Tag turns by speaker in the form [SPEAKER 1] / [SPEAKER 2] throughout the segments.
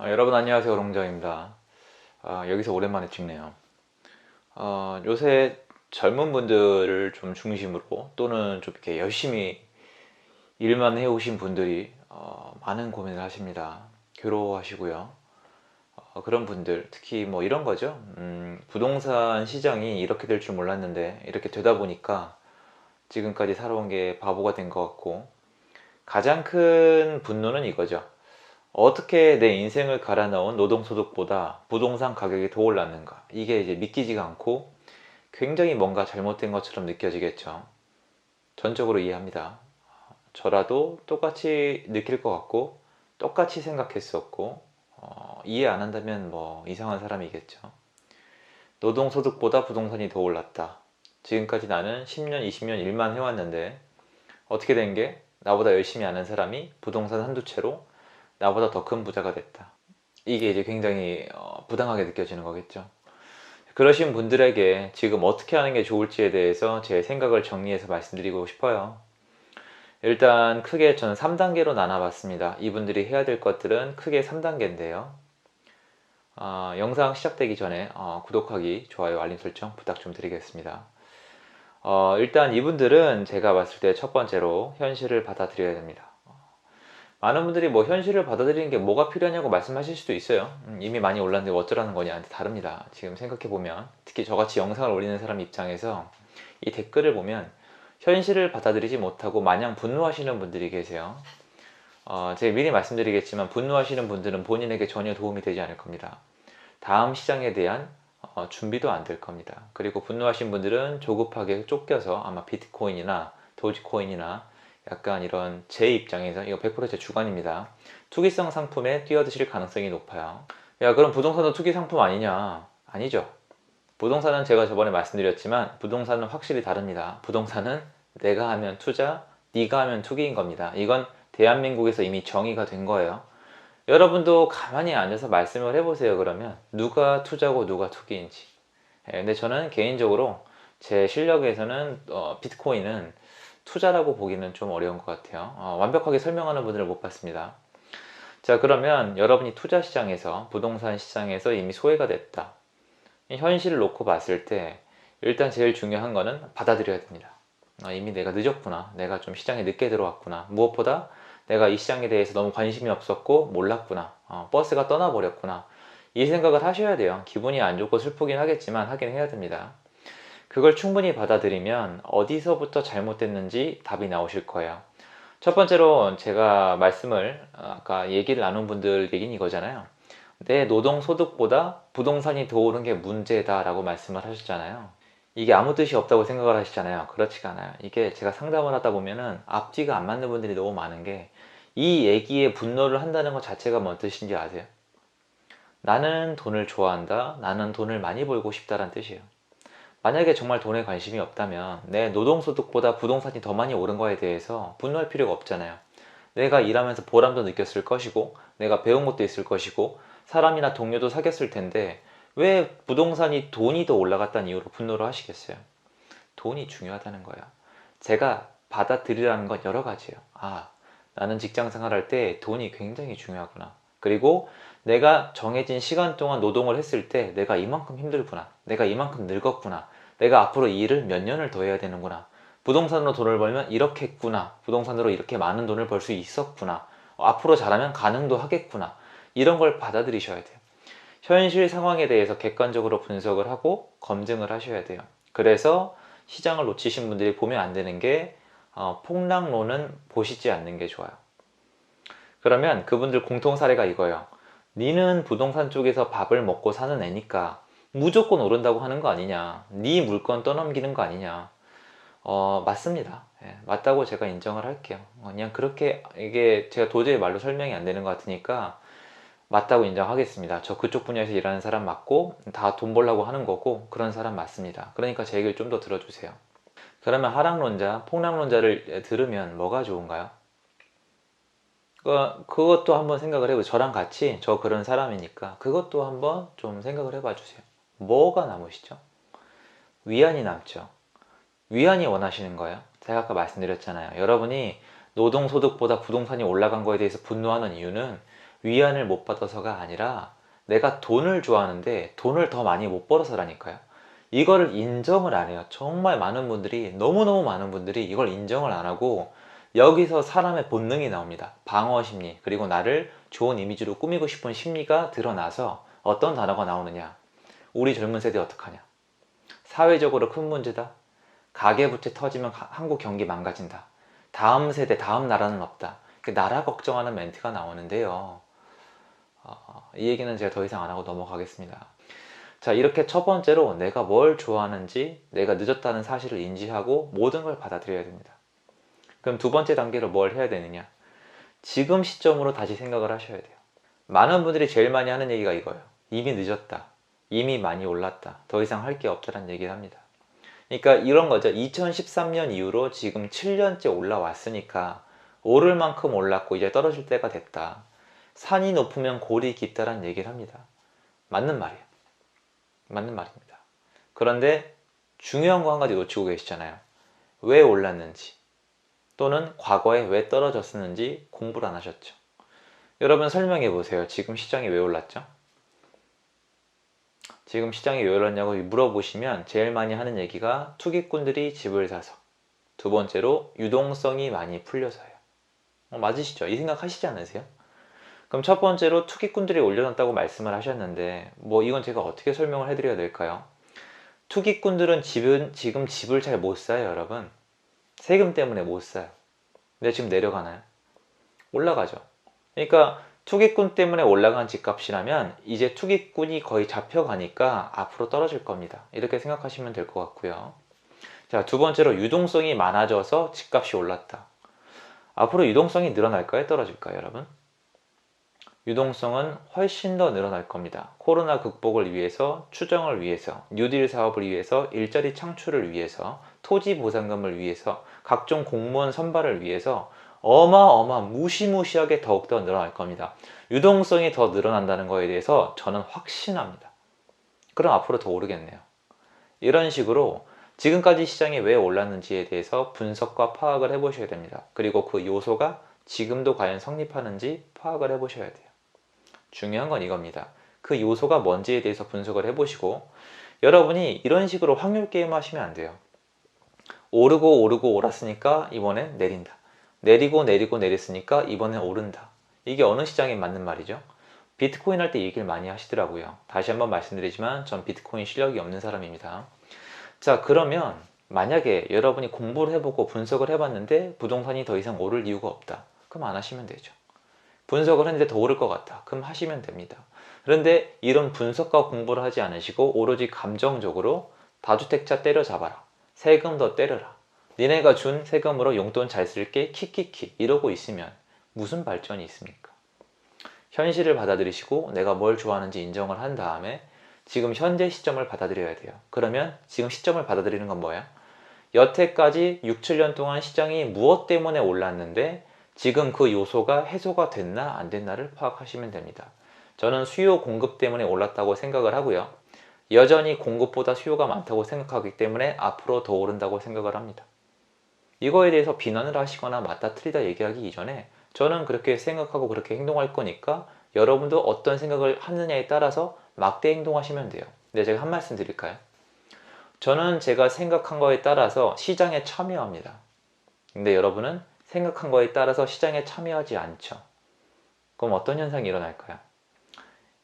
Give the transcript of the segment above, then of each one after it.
[SPEAKER 1] 여러분 안녕하세요, 롱정입니다. 여기서 오랜만에 찍네요. 요새 젊은 분들을 좀 중심으로 또는 좀 이렇게 열심히 일만 해오신 분들이 많은 고민을 하십니다. 괴로워하시고요. 그런 분들 특히 뭐 이런 거죠. 부동산 시장이 이렇게 될 줄 몰랐는데 이렇게 되다 보니까 지금까지 살아온 게 바보가 된 것 같고, 가장 큰 분노는 이거죠. 어떻게 내 인생을 갈아 넣은 노동소득보다 부동산 가격이 더 올랐는가? 이게 이제 믿기지가 않고 굉장히 뭔가 잘못된 것처럼 느껴지겠죠. 전적으로 이해합니다. 저라도 똑같이 느낄 것 같고 똑같이 생각했었고, 이해 안 한다면 뭐 이상한 사람이겠죠. 노동소득보다 부동산이 더 올랐다. 지금까지 나는 10년, 20년 일만 해왔는데 어떻게 된 게 나보다 열심히 아는 사람이 부동산 한두 채로 나보다 더 큰 부자가 됐다. 이게 이제 굉장히 부당하게 느껴지는 거겠죠. 그러신 분들에게 지금 어떻게 하는 게 좋을지에 대해서 제 생각을 정리해서 말씀드리고 싶어요. 일단 크게 저는 3단계로 나눠봤습니다. 이분들이 해야 될 것들은 크게 3단계인데요. 영상 시작되기 전에 구독하기, 좋아요, 알림 설정 부탁 좀 드리겠습니다. 일단 이분들은 제가 봤을 때 첫 번째로 현실을 받아들여야 됩니다. 많은 분들이 뭐 현실을 받아들이는 게 뭐가 필요하냐고 말씀하실 수도 있어요. 이미 많이 올랐는데 어쩌라는 거냐. 근데 다릅니다. 지금 생각해보면, 특히 저같이 영상을 올리는 사람 입장에서 이 댓글을 보면 현실을 받아들이지 못하고 마냥 분노하시는 분들이 계세요. 제가 미리 말씀드리겠지만 분노하시는 분들은 본인에게 전혀 도움이 되지 않을 겁니다. 다음 시장에 대한 준비도 안 될 겁니다. 그리고 분노하신 분들은 조급하게 쫓겨서 아마 비트코인이나 도지코인이나 약간 이런 제 입장에서 이거 100%제 주관입니다. 투기성 상품에 뛰어드실 가능성이 높아요. 야, 그럼 부동산도 투기 상품 아니냐? 아니죠. 부동산은 제가 저번에 말씀드렸지만 부동산은 확실히 다릅니다. 부동산은 내가 하면 투자, 네가 하면 투기인 겁니다. 이건 대한민국에서 이미 정의가 된 거예요. 여러분도 가만히 앉아서 말씀을 해보세요. 그러면 누가 투자고 누가 투기인지. 근데 저는 개인적으로 제 실력에서는 비트코인은 투자라고 보기는 좀 어려운 것 같아요. 완벽하게 설명하는 분들을 못 봤습니다. 자, 그러면 여러분이 투자 시장에서, 부동산 시장에서 이미 소외가 됐다. 현실을 놓고 봤을 때 일단 제일 중요한 거는 받아들여야 됩니다. 이미 내가 늦었구나. 내가 좀 시장에 늦게 들어왔구나. 무엇보다 내가 이 시장에 대해서 너무 관심이 없었고 몰랐구나. 버스가 떠나버렸구나. 이 생각을 하셔야 돼요. 기분이 안 좋고 슬프긴 하겠지만 하긴 해야 됩니다. 그걸 충분히 받아들이면 어디서부터 잘못됐는지 답이 나오실 거예요. 첫 번째로 제가 말씀을 아까 얘기를 나눈 분들 얘기는 이거잖아요. 내 노동소득보다 부동산이 더 오른 게 문제다 라고 말씀을 하셨잖아요. 이게 아무 뜻이 없다고 생각을 하시잖아요. 그렇지가 않아요. 이게 제가 상담을 하다 보면은 앞뒤가 안 맞는 분들이 너무 많은 게, 이 얘기에 분노를 한다는 것 자체가 뭔 뜻인지 아세요? 나는 돈을 좋아한다. 나는 돈을 많이 벌고 싶다라는 뜻이에요. 만약에 정말 돈에 관심이 없다면 내 노동소득보다 부동산이 더 많이 오른 거에 대해서 분노할 필요가 없잖아요. 내가 일하면서 보람도 느꼈을 것이고 내가 배운 것도 있을 것이고 사람이나 동료도 사귀었을 텐데 왜 부동산이 돈이 더 올라갔다는 이유로 분노를 하시겠어요? 돈이 중요하다는 거예요. 제가 받아들이라는 건 여러 가지예요. 나는 직장 생활할 때 돈이 굉장히 중요하구나. 그리고 내가 정해진 시간 동안 노동을 했을 때 내가 이만큼 힘들구나. 내가 이만큼 늙었구나. 내가 앞으로 이 일을 몇 년을 더 해야 되는구나. 부동산으로 돈을 벌면 이렇게 했구나. 부동산으로 이렇게 많은 돈을 벌 수 있었구나. 앞으로 잘하면 가능도 하겠구나. 이런 걸 받아들이셔야 돼요. 현실 상황에 대해서 객관적으로 분석을 하고 검증을 하셔야 돼요. 그래서 시장을 놓치신 분들이 보면 안 되는 게, 폭락론은 보시지 않는 게 좋아요. 그러면 그분들 공통 사례가 이거예요. 니는 부동산 쪽에서 밥을 먹고 사는 애니까 무조건 오른다고 하는 거 아니냐. 니 물건 떠넘기는 거 아니냐. 맞습니다. 맞다고 제가 인정을 할게요. 그냥 그렇게, 이게 제가 도저히 말로 설명이 안 되는 것 같으니까 맞다고 인정하겠습니다. 저 그쪽 분야에서 일하는 사람 맞고 다 돈 벌려고 하는 거고 그런 사람 맞습니다. 그러니까 제 얘기를 좀 더 들어주세요. 그러면 하락론자, 폭락론자를 들으면 뭐가 좋은가요? 그것도 한번 생각을 해보세요. 저랑 같이 저 그런 사람이니까 그것도 한번 좀 생각을 해봐 주세요. 뭐가 남으시죠? 위안이 남죠. 위안이 원하시는 거예요. 제가 아까 말씀드렸잖아요. 여러분이 노동소득보다 부동산이 올라간 거에 대해서 분노하는 이유는 위안을 못 받아서가 아니라 내가 돈을 좋아하는데 돈을 더 많이 못 벌어서라니까요. 이거를 인정을 안 해요. 정말 많은 분들이, 너무너무 많은 분들이 이걸 인정을 안 하고 여기서 사람의 본능이 나옵니다. 방어 심리, 그리고 나를 좋은 이미지로 꾸미고 싶은 심리가 드러나서 어떤 단어가 나오느냐. 우리 젊은 세대 어떡하냐. 사회적으로 큰 문제다. 가계부채 터지면 한국 경기 망가진다. 다음 세대, 다음 나라는 없다. 나라 걱정하는 멘트가 나오는데요. 이 얘기는 제가 더 이상 안 하고 넘어가겠습니다. 자, 이렇게 첫 번째로 내가 뭘 좋아하는지, 내가 늦었다는 사실을 인지하고 모든 걸 받아들여야 됩니다. 그럼 두 번째 단계로 뭘 해야 되느냐? 지금 시점으로 다시 생각을 하셔야 돼요. 많은 분들이 제일 많이 하는 얘기가 이거예요. 이미 늦었다. 이미 많이 올랐다. 더 이상 할 게 없다는 얘기를 합니다. 그러니까 이런 거죠. 2013년 이후로 지금 7년째 올라왔으니까 오를 만큼 올랐고 이제 떨어질 때가 됐다. 산이 높으면 골이 깊다라는 얘기를 합니다. 맞는 말이에요. 맞는 말입니다. 그런데 중요한 거 한 가지 놓치고 계시잖아요. 왜 올랐는지, 또는 과거에 왜 떨어졌었는지 공부를 안 하셨죠. 여러분 설명해 보세요. 지금 시장이 왜 올랐죠? 지금 시장이 왜 올랐냐고 물어보시면 제일 많이 하는 얘기가 투기꾼들이 집을 사서, 두 번째로 유동성이 많이 풀려서요. 맞으시죠? 이 생각 하시지 않으세요? 그럼 첫 번째로 투기꾼들이 올려놨다고 말씀을 하셨는데 이건 제가 어떻게 설명을 해드려야 될까요? 투기꾼들은 지금 집을 잘 못 사요, 여러분. 세금 때문에 못 사요. 근데 지금 내려가나요? 올라가죠. 그러니까 투기꾼 때문에 올라간 집값이라면 이제 투기꾼이 거의 잡혀가니까 앞으로 떨어질 겁니다. 이렇게 생각하시면 될 것 같고요. 자, 두 번째로 유동성이 많아져서 집값이 올랐다. 앞으로 유동성이 늘어날까요? 떨어질까요, 여러분? 유동성은 훨씬 더 늘어날 겁니다. 코로나 극복을 위해서, 추정을 위해서, 뉴딜 사업을 위해서, 일자리 창출을 위해서, 토지 보상금을 위해서, 각종 공무원 선발을 위해서 무시무시하게 더욱더 늘어날 겁니다. 유동성이 더 늘어난다는 거에 대해서 저는 확신합니다. 그럼 앞으로 더 오르겠네요. 이런 식으로 지금까지 시장이 왜 올랐는지에 대해서 분석과 파악을 해보셔야 됩니다. 그리고 그 요소가 지금도 과연 성립하는지 파악을 해보셔야 돼요. 중요한 건 이겁니다. 그 요소가 뭔지에 대해서 분석을 해보시고, 여러분이 이런 식으로 확률 게임 하시면 안 돼요. 오르고 오르고 올랐으니까 이번엔 내린다. 내리고 내리고 내렸으니까 이번엔 오른다. 이게 어느 시장에 맞는 말이죠? 비트코인 할 때 얘기를 많이 하시더라고요. 다시 한번 말씀드리지만 전 비트코인 실력이 없는 사람입니다. 자, 그러면 만약에 여러분이 공부를 해보고 분석을 해봤는데 부동산이 더 이상 오를 이유가 없다. 그럼 안 하시면 되죠. 분석을 했는데 더 오를 것 같다. 그럼 하시면 됩니다. 그런데 이런 분석과 공부를 하지 않으시고 오로지 감정적으로 다주택자 때려잡아라. 세금 더 때려라. 니네가 준 세금으로 용돈 잘 쓸게 키키키 이러고 있으면 무슨 발전이 있습니까? 현실을 받아들이시고 내가 뭘 좋아하는지 인정을 한 다음에 지금 현재 시점을 받아들여야 돼요. 그러면 지금 시점을 받아들이는 건 뭐야? 여태까지 6, 7년 동안 시장이 무엇 때문에 올랐는데 지금 그 요소가 해소가 됐나 안 됐나를 파악하시면 됩니다. 저는 수요 공급 때문에 올랐다고 생각을 하고요. 여전히 공급보다 수요가 많다고 생각하기 때문에 앞으로 더 오른다고 생각을 합니다. 이거에 대해서 비난을 하시거나 맞다 틀리다 얘기하기 이전에 저는 그렇게 생각하고 그렇게 행동할 거니까 여러분도 어떤 생각을 하느냐에 따라서 막대 행동하시면 돼요. 근데 제가 한 말씀 드릴까요? 저는 제가 생각한 거에 따라서 시장에 참여합니다. 근데 여러분은 생각한 거에 따라서 시장에 참여하지 않죠. 그럼 어떤 현상이 일어날까요?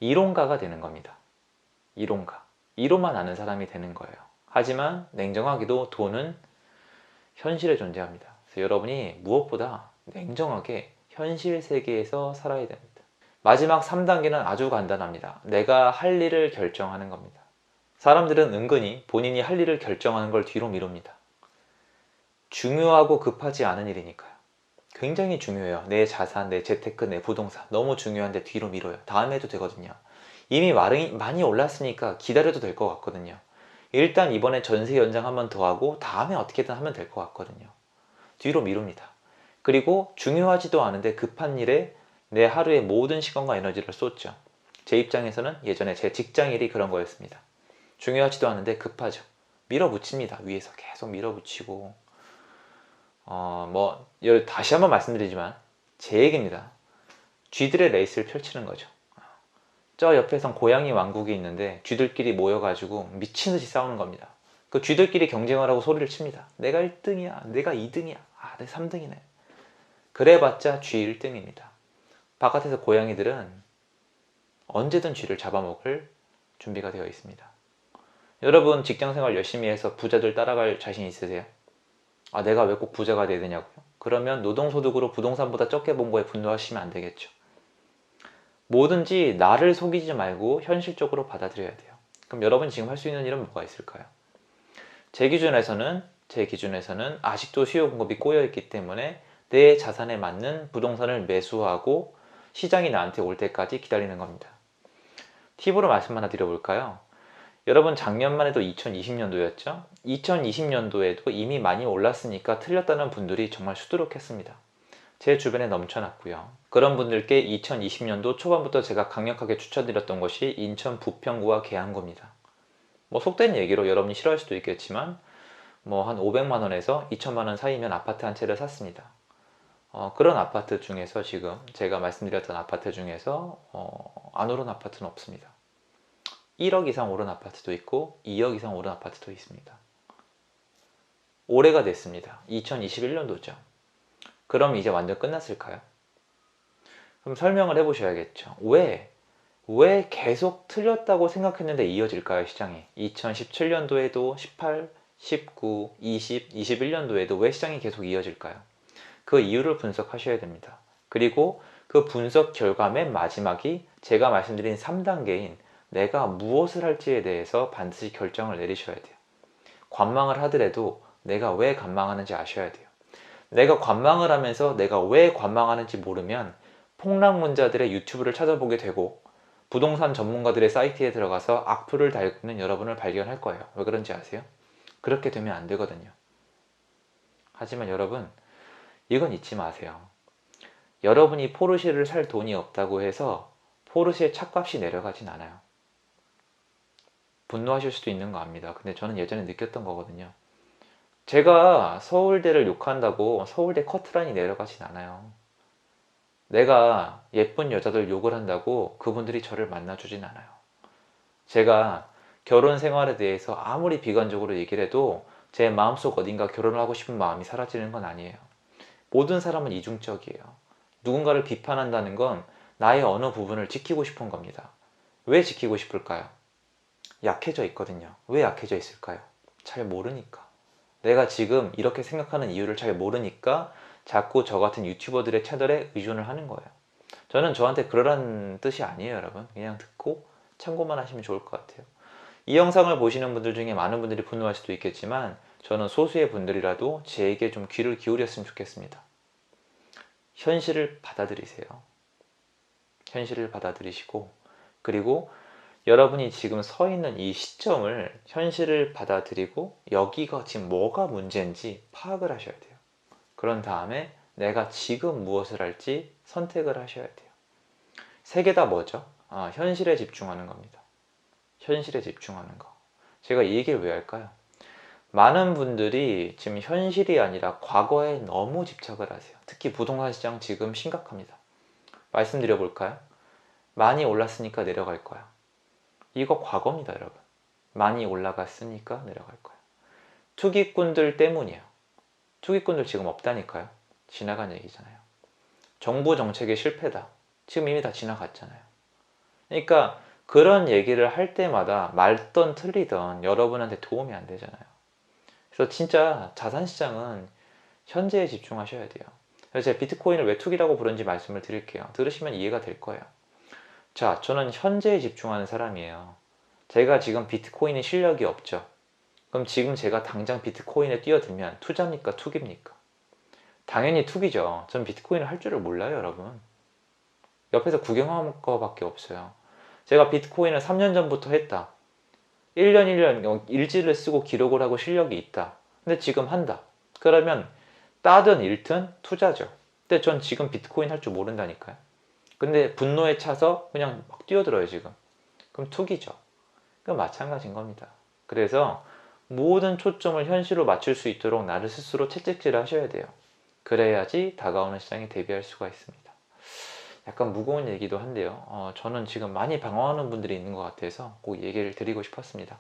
[SPEAKER 1] 이론가가 되는 겁니다. 이론가. 이론만 아는 사람이 되는 거예요. 하지만 냉정하게도 돈은 현실에 존재합니다. 그래서 여러분이 무엇보다 냉정하게 현실 세계에서 살아야 됩니다. 마지막 3단계는 아주 간단합니다. 내가 할 일을 결정하는 겁니다. 사람들은 은근히 본인이 할 일을 결정하는 걸 뒤로 미룹니다. 중요하고 급하지 않은 일이니까요. 굉장히 중요해요. 내 자산, 내 재테크, 내 부동산 너무 중요한데 뒤로 미뤄요. 다음에 해도 되거든요. 이미 많이 올랐으니까 기다려도 될 것 같거든요. 일단 이번에 전세 연장 한 번 더 하고 다음에 어떻게든 하면 될 것 같거든요. 뒤로 미룹니다. 그리고 중요하지도 않은데 급한 일에 내 하루의 모든 시간과 에너지를 쏟죠. 제 입장에서는 예전에 제 직장일이 그런 거였습니다. 중요하지도 않은데 급하죠. 밀어붙입니다. 위에서 계속 밀어붙이고 다시 한번 말씀드리지만 제 얘기입니다. 쥐들의 레이스를 펼치는 거죠. 저 옆에선 고양이 왕국이 있는데 쥐들끼리 모여가지고 미친듯이 싸우는 겁니다. 그 쥐들끼리 경쟁을 하고 소리를 칩니다. 내가 1등이야, 내가 2등이야, 아, 내 3등이네. 그래봤자 쥐 1등입니다. 바깥에서 고양이들은 언제든 쥐를 잡아먹을 준비가 되어 있습니다. 여러분 직장생활 열심히 해서 부자들 따라갈 자신 있으세요? 아, 내가 왜 꼭 부자가 돼야 되냐고요? 그러면 노동소득으로 부동산보다 적게 번 거에 분노하시면 안 되겠죠. 뭐든지 나를 속이지 말고 현실적으로 받아들여야 돼요. 그럼 여러분이 지금 할 수 있는 일은 뭐가 있을까요? 제 기준에서는 아직도 수요 공급이 꼬여있기 때문에 내 자산에 맞는 부동산을 매수하고 시장이 나한테 올 때까지 기다리는 겁니다. 팁으로 말씀 하나 드려볼까요? 여러분 작년만 해도 2020년도였죠? 2020년도에도 이미 많이 올랐으니까 틀렸다는 분들이 정말 수두룩했습니다. 제 주변에 넘쳐났고요. 그런 분들께 2020년도 초반부터 제가 강력하게 추천드렸던 것이 인천 부평구와 계양구입니다. 뭐 속된 얘기로 여러분이 싫어할 수도 있겠지만 뭐 한 500만원에서 2천만원 사이면 아파트 한 채를 샀습니다. 그런 아파트 중에서 지금 제가 말씀드렸던 아파트 중에서 안 오른 아파트는 없습니다. 1억 이상 오른 아파트도 있고 2억 이상 오른 아파트도 있습니다. 올해가 됐습니다. 2021년도죠. 그럼 이제 완전 끝났을까요? 그럼 설명을 해보셔야겠죠. 왜 계속 틀렸다고 생각했는데 이어질까요, 시장이? 2017년도에도 18, 19, 20, 21년도에도 왜 시장이 계속 이어질까요? 그 이유를 분석하셔야 됩니다. 그리고 그 분석 결과 맨 마지막이 제가 말씀드린 3단계인 내가 무엇을 할지에 대해서 반드시 결정을 내리셔야 돼요. 관망을 하더라도 내가 왜 관망하는지 아셔야 돼요. 내가 관망을 하면서 내가 왜 관망하는지 모르면 폭락문자들의 유튜브를 찾아보게 되고 부동산 전문가들의 사이트에 들어가서 악플을 달고 있는 여러분을 발견할 거예요. 왜 그런지 아세요? 그렇게 되면 안 되거든요. 하지만 여러분, 이건 잊지 마세요. 여러분이 포르쉐를 살 돈이 없다고 해서 포르쉐 차값이 내려가진 않아요. 분노하실 수도 있는 거 압니다. 근데 저는 예전에 느꼈던 거거든요. 제가 서울대를 욕한다고 서울대 커트라인이 내려가진 않아요. 내가 예쁜 여자들 욕을 한다고 그분들이 저를 만나주진 않아요. 제가 결혼 생활에 대해서 아무리 비관적으로 얘기를 해도 제 마음속 어딘가 결혼을 하고 싶은 마음이 사라지는 건 아니에요. 모든 사람은 이중적이에요. 누군가를 비판한다는 건 나의 어느 부분을 지키고 싶은 겁니다. 왜 지키고 싶을까요? 약해져 있거든요. 왜 약해져 있을까요? 잘 모르니까. 내가 지금 이렇게 생각하는 이유를 잘 모르니까 자꾸 저 같은 유튜버들의 채널에 의존을 하는 거예요. 저는 저한테 그러라는 뜻이 아니에요, 여러분. 그냥 듣고 참고만 하시면 좋을 것 같아요. 이 영상을 보시는 분들 중에 많은 분들이 분노할 수도 있겠지만 저는 소수의 분들이라도 제 얘기에 좀 귀를 기울였으면 좋겠습니다. 현실을 받아들이세요. 현실을 받아들이시고, 그리고 여러분이 지금 서 있는 이 시점을 현실을 받아들이고 여기가 지금 뭐가 문제인지 파악을 하셔야 돼요. 그런 다음에 내가 지금 무엇을 할지 선택을 하셔야 돼요. 세 개 다 뭐죠? 현실에 집중하는 겁니다. 현실에 집중하는 거. 제가 이 얘기를 왜 할까요? 많은 분들이 지금 현실이 아니라 과거에 너무 집착을 하세요. 특히 부동산 시장 지금 심각합니다. 말씀드려 볼까요? 많이 올랐으니까 내려갈 거야. 이거 과거입니다, 여러분. 많이 올라갔으니까 내려갈 거야. 투기꾼들 때문이에요. 투기꾼들 지금 없다니까요. 지나간 얘기잖아요. 정부 정책의 실패다. 지금 이미 다 지나갔잖아요. 그러니까 그런 얘기를 할 때마다 말던 틀리던 여러분한테 도움이 안 되잖아요. 그래서 진짜 자산시장은 현재에 집중하셔야 돼요. 그래서 제가 비트코인을 왜 투기라고 부른지 말씀을 드릴게요. 들으시면 이해가 될 거예요. 자, 저는 현재에 집중하는 사람이에요. 제가 지금 비트코인에 실력이 없죠. 그럼 지금 제가 당장 비트코인에 뛰어들면 투자입니까? 투기입니까? 당연히 투기죠. 전 비트코인을 할 줄을 몰라요, 여러분. 옆에서 구경한 거밖에 없어요. 제가 비트코인을 3년 전부터 했다. 1년 1년 일지를 쓰고 기록을 하고 실력이 있다. 근데 지금 한다. 그러면 따든 잃든 투자죠. 근데 전 지금 비트코인 할 줄 모른다니까요. 근데 분노에 차서 그냥 막 뛰어들어요, 지금. 그럼 투기죠. 그건 마찬가지인 겁니다. 그래서 모든 초점을 현실로 맞출 수 있도록 나를 스스로 채찍질을 하셔야 돼요. 그래야지 다가오는 시장에 대비할 수가 있습니다. 약간 무거운 얘기도 한데요. 저는 지금 많이 방황하는 분들이 있는 것 같아서 꼭 얘기를 드리고 싶었습니다.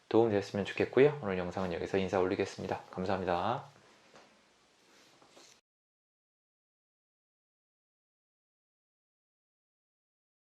[SPEAKER 1] 도움 되었으면 좋겠고요. 오늘 영상은 여기서 인사 올리겠습니다. 감사합니다.